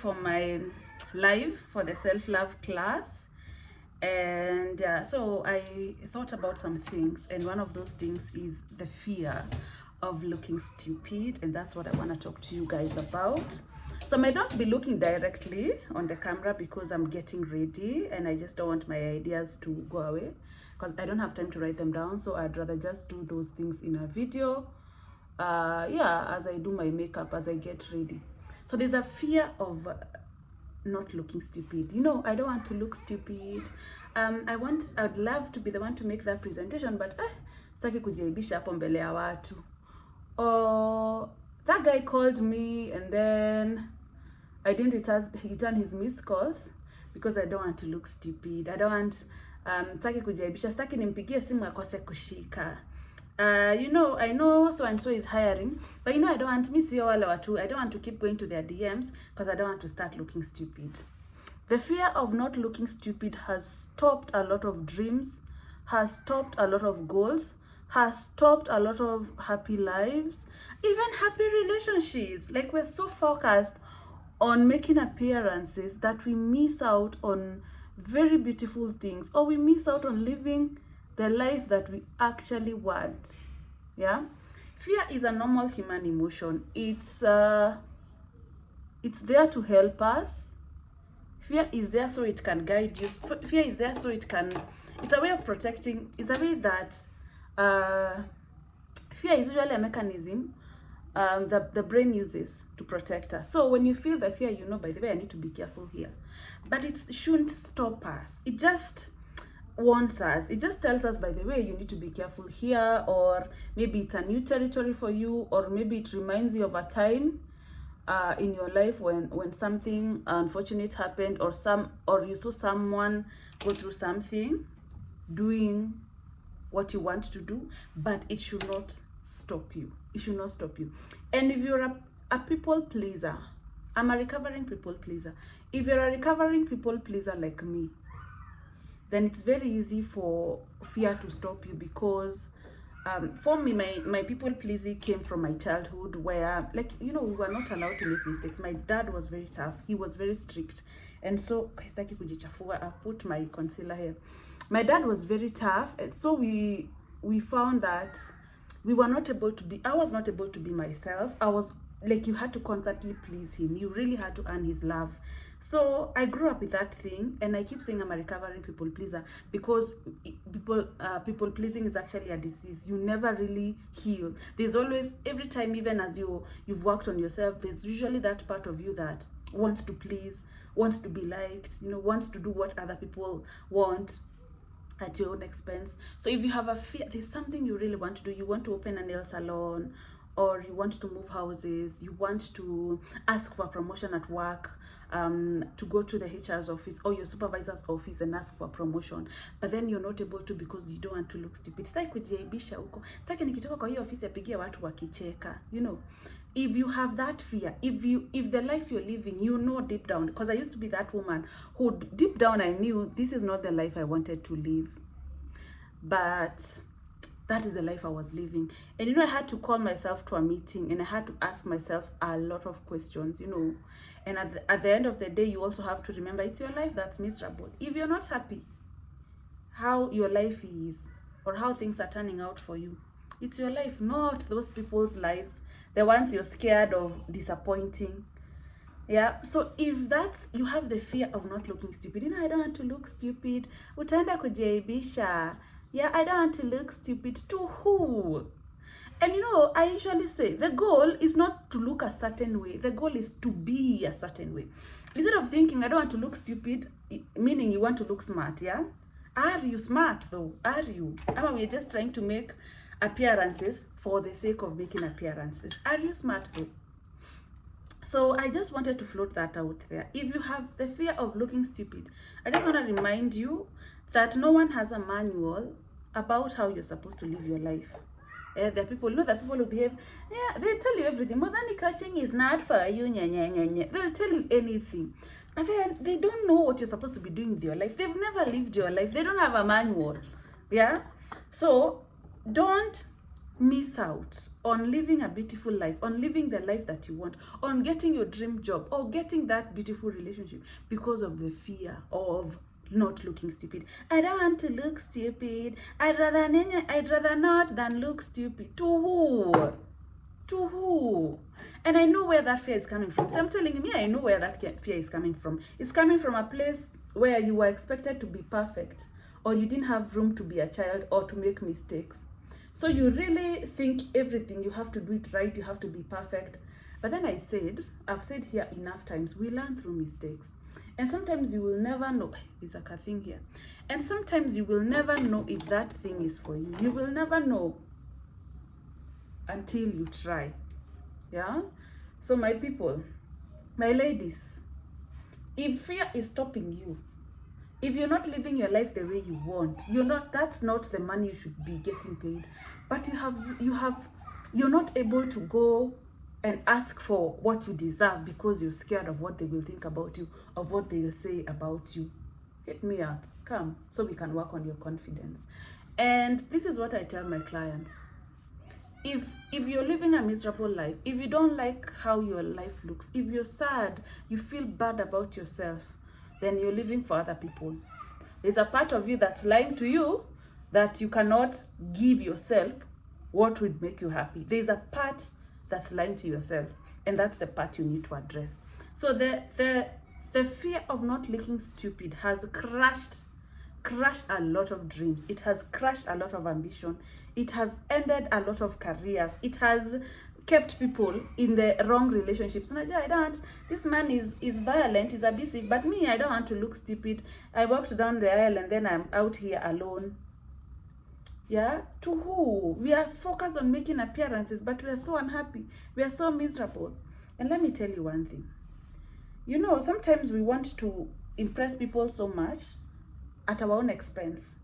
for my live for the self-love class, and so I thought about some things, and one of those things is the fear of looking stupid, and that's what I want to talk to you guys about. So I might not be looking directly on the camera because I'm getting ready and I just don't want my ideas to go away because I don't have time to write them down, so I'd rather just do those things in a video as I do my makeup, as I get ready. So there's a fear of not looking stupid. You know, I don't want to look stupid. I'd love to be the one to make that presentation, but sitaki kujaibisha hapo mbele ya watu. Oh, that guy called me and then I didn't return his missed calls because I don't want to look stupid. I don't want sitaki kujaibisha, sitaki nimpigie simu akose kushika. You know, I know so and so is hiring, but you know, I don't want to keep going to their DMs because I don't want to start looking stupid. The fear of not looking stupid has stopped a lot of dreams, has stopped a lot of goals, has stopped a lot of happy lives, even happy relationships. Like, we're so focused on making appearances that we miss out on very beautiful things, or we miss out on living the life that we actually want. Yeah, fear is a normal human emotion. It's there to help us. Fear is there so it can guide you. Fear is there so it's a way of protecting. It's a way that fear is usually a mechanism the brain uses to protect us. So when you feel the fear, you know, by the way, I need to be careful here. But it shouldn't stop us. It just warns us. It just tells us, by the way, you need to be careful here, or maybe it's a new territory for you, or maybe it reminds you of a time in your life when something unfortunate happened, or you saw someone go through something, doing what you want to do, but it should not stop you. It should not stop you. And if you're a people pleaser, I'm a recovering people pleaser. If you're a recovering people pleaser like me, then it's very easy for fear to stop you, because for me, my people pleasing came from my childhood, where, like, you know, we were not allowed to make mistakes. My dad was very tough. He was very strict. And so, I put my concealer here. My dad was very tough, and so we found that I was not able to be myself. I was like, you had to constantly please him. You really had to earn his love. So I grew up with that thing, and I keep saying I'm a recovering people pleaser, because people pleasing is actually a disease. You never really heal. There's always, every time, even as you've worked on yourself, there's usually that part of you that wants to please, wants to be liked, you know, wants to do what other people want at your own expense. So if you have a fear, there's something you really want to do, you want to open a nail salon, or you want to move houses, you want to ask for a promotion at work, to go to the HR's office or your supervisor's office and ask for a promotion, but then you're not able to because you don't want to look stupid. Sitaki kujiaibisha huko, sitaki nikitoka kwa hiyo ofisi apigie watu wakicheka, you know. If you have that fear, if the life you're living, you know deep down, because I used to be that woman who deep down I knew this is not the life I wanted to live, but that is the life I was living. And you know, I had to call myself to a meeting, and I had to ask myself a lot of questions, you know. And at the end of the day, you also have to remember it's your life that's miserable. If you're not happy how your life is, or how things are turning out for you, it's your life, not those people's lives, the ones you're scared of disappointing. Yeah, so if that's, you have the fear of not looking stupid, you know, I don't want to look stupid, utaenda kujaibisha. Yeah, I don't want to look stupid. To who? And you know, I usually say the goal is not to look a certain way. The goal is to be a certain way. Instead of thinking, I don't want to look stupid, meaning you want to look smart, yeah? Are you smart though? Are you? Or we're just trying to make appearances for the sake of making appearances. Are you smart though? So I just wanted to float that out there. If you have the fear of looking stupid, I just want to remind you that no one has a manual about how you're supposed to live your life. The people, you know, that people who behave, yeah, they'll tell you everything. Muthoni coaching is not for you, they'll tell you anything. But then they don't know what you're supposed to be doing with your life. They've never lived your life. They don't have a manual. Yeah? So don't miss out on living a beautiful life, on living the life that you want, on getting your dream job, or getting that beautiful relationship because of the fear of not looking stupid. I don't want to look stupid. I'd rather not than look stupid. To who? To who? And I know where that fear is coming from. So I'm telling you, I know where that fear is coming from. It's coming from a place where you were expected to be perfect, or you didn't have room to be a child or to make mistakes. So you really think everything, you have to do it right, you have to be perfect. But then I've said here enough times, we learn through mistakes. And sometimes you will never know, there's a thing here. And sometimes you will never know if that thing is for you. You will never know until you try. Yeah? So my people, my ladies, if fear is stopping you, if you're not living your life the way you want, that's not the money you should be getting paid. But you're not able to go and ask for what you deserve because you're scared of what they will think about you, of what they'll say about you. Hit me up, come, so we can work on your confidence. And this is what I tell my clients. If you're living a miserable life, if you don't like how your life looks, if you're sad, you feel bad about yourself, then you're living for other people. There's a part of you that's lying to you that you cannot give yourself what would make you happy. There's a part that's lying to yourself, and that's the part you need to address. So the fear of not looking stupid has crushed a lot of dreams. It has crushed a lot of ambition. It has ended a lot of careers. It has kept people in the wrong relationships. And this man is violent, is abusive, but me, I don't want to look stupid. I walked down the aisle and then I'm out here alone. Yeah, to who? We are focused on making appearances, but we are so unhappy. We are so miserable. And let me tell you one thing. You know, sometimes we want to impress people so much at our own expense,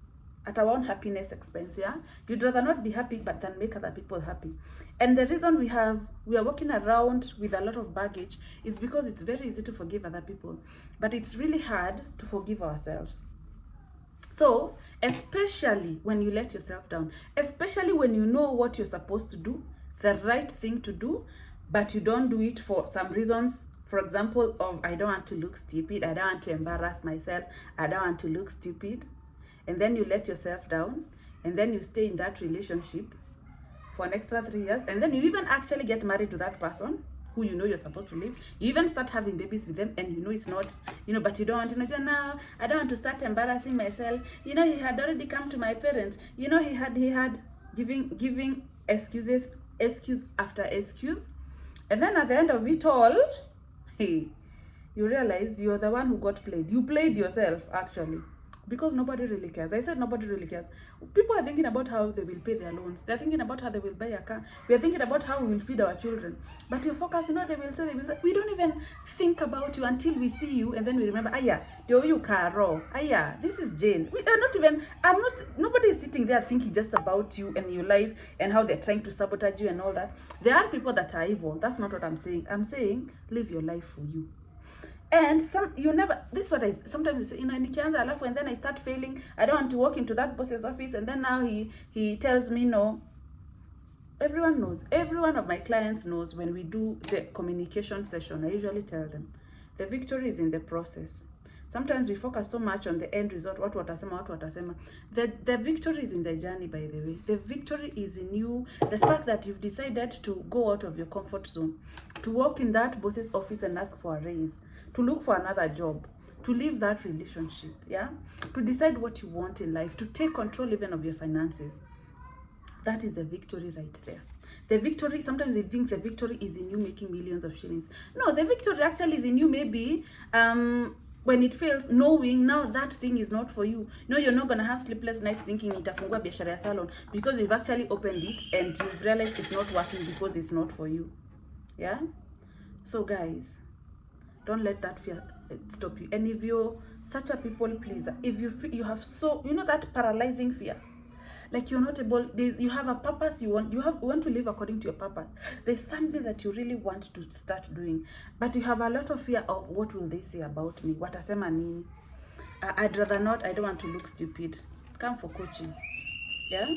at our own happiness expense. Yeah, you'd rather not be happy but than make other people happy. And the reason we are walking around with a lot of baggage is because it's very easy to forgive other people, but it's really hard to forgive ourselves. So especially when you let yourself down, especially when you know what you're supposed to do, the right thing to do, but you don't do it for some reasons. For example, I don't want to look stupid, I don't want to embarrass myself, I don't want to look stupid. And then you let yourself down, and then you stay in that relationship for an extra 3 years, and then you even actually get married to that person who you know you're supposed to live. You even start having babies with them, and you know it's not, but you don't want to know, I don't want to start embarrassing myself. He had already come to my parents. He had giving excuse after excuse. And then at the end of it all, you realize you're the one who got played. You played yourself, actually, because nobody really cares. I said nobody really cares. People are thinking about how they will pay their loans. They're thinking about how they will buy a car. We're thinking about how we will feed our children. But your focus, they will say. We don't even think about you until we see you, and then we remember, you Caro. This is Jane. We are not even, nobody is sitting there thinking just about you and your life and how they're trying to sabotage you and all that. There are people that are evil. That's not what I'm saying. I'm saying live your life for you. And this is what I sometimes say, nikianza alafu, and then I start failing. I don't want to walk into that boss's office, and then now he tells me no. Everyone knows, every one of my clients knows, when we do the communication session, I usually tell them the victory is in the process. Sometimes we focus so much on the end result, what watasema. The victory is in the journey, by the way. The victory is in you. The fact that you've decided to go out of your comfort zone, to walk in that boss's office and ask for a raise, to look for another job, to leave that relationship, to decide what you want in life, to take control even of your finances. That is the victory right there. The victory, sometimes we think the victory is in you making millions of shillings. No, the victory actually is in you maybe when it fails, knowing now that thing is not for you. You're not going to have sleepless nights thinking itafungua biashara ya salon, because you've actually opened it and you've realized it's not working because it's not for you. Yeah? So guys, don't let that fear stop you. And if you're such a people pleaser, if you have that paralyzing fear, like you're not able, you have a purpose, you want to live according to your purpose. There's something that you really want to start doing, but you have a lot of fear of what will they say about me, watasema nini. I'd rather not, I don't want to look stupid. Come for coaching. Yeah?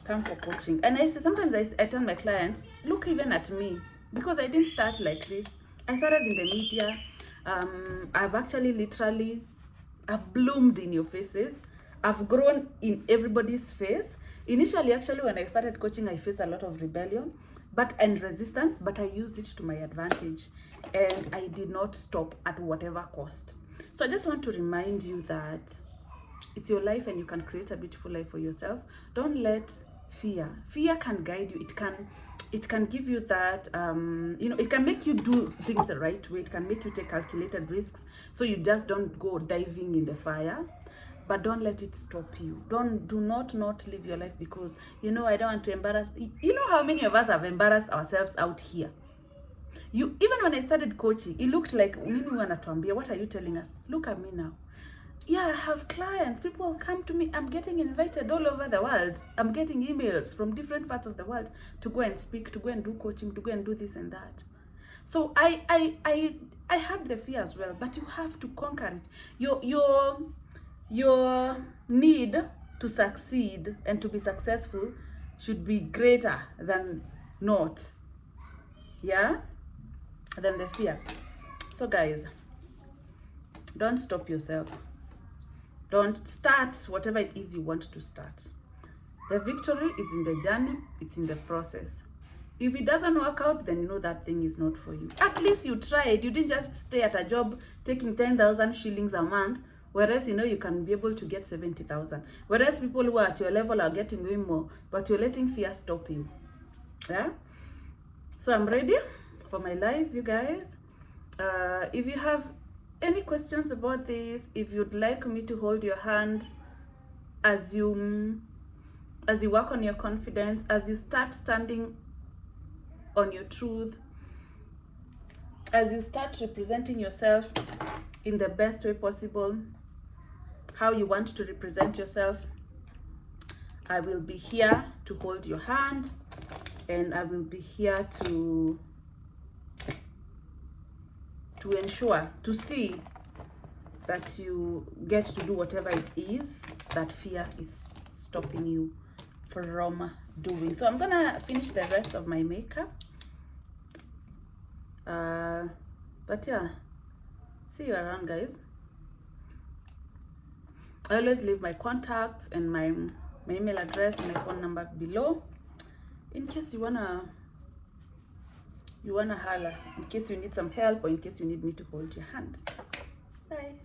come for coaching. And sometimes I tell my clients, look even at me, because I didn't start like this. I started in the media. I've actually literally, I've bloomed in your faces. I've grown in everybody's face. Initially, actually, when I started coaching, I faced a lot of rebellion and resistance, but I used it to my advantage. And I did not stop at whatever cost. So I just want to remind you that it's your life and you can create a beautiful life for yourself. Don't let fear can guide you. It can give you that it can make you do things the right way. It can make you take calculated risks, so you just don't go diving in the fire. But don't let it stop you. Do not live your life because I don't want to embarrass. You know how many of us have embarrassed ourselves out here? Even when I started coaching, it looked like, what are you telling us? Look at me now. Yeah, I have clients. People come to me. I'm getting invited all over the world. I'm getting emails from different parts of the world to go and speak, to go and do coaching, to go and do this and that. So I had the fear as well, but you have to conquer it. Your need to succeed and to be successful should be greater than not. Yeah? Than the fear. So guys, don't stop yourself. Don't start whatever it is you want to start. The victory is in the journey, it's in the process. If it doesn't work out, then you know that thing is not for you. At least you tried. You didn't just stay at a job taking 10,000 shillings a month, whereas you can be able to get 70,000. Whereas people who are at your level are getting way more, but you're letting fear stop you. Yeah? So I'm ready for my live, you guys. If you have any questions about this, if you'd like me to hold your hand as you work on your confidence, as you start standing on your truth, as you start representing yourself in the best way possible, how you want to represent yourself, I will be here to hold your hand, and I will be here to ensure, to see that you get to do whatever it is that fear is stopping you from doing. So I'm gonna finish the rest of my makeup. But yeah, see you around, guys. I always leave my contacts and my email address and my phone number below, in case you wanna holler, in case you need some help, or in case you need me to hold your hand. Bye.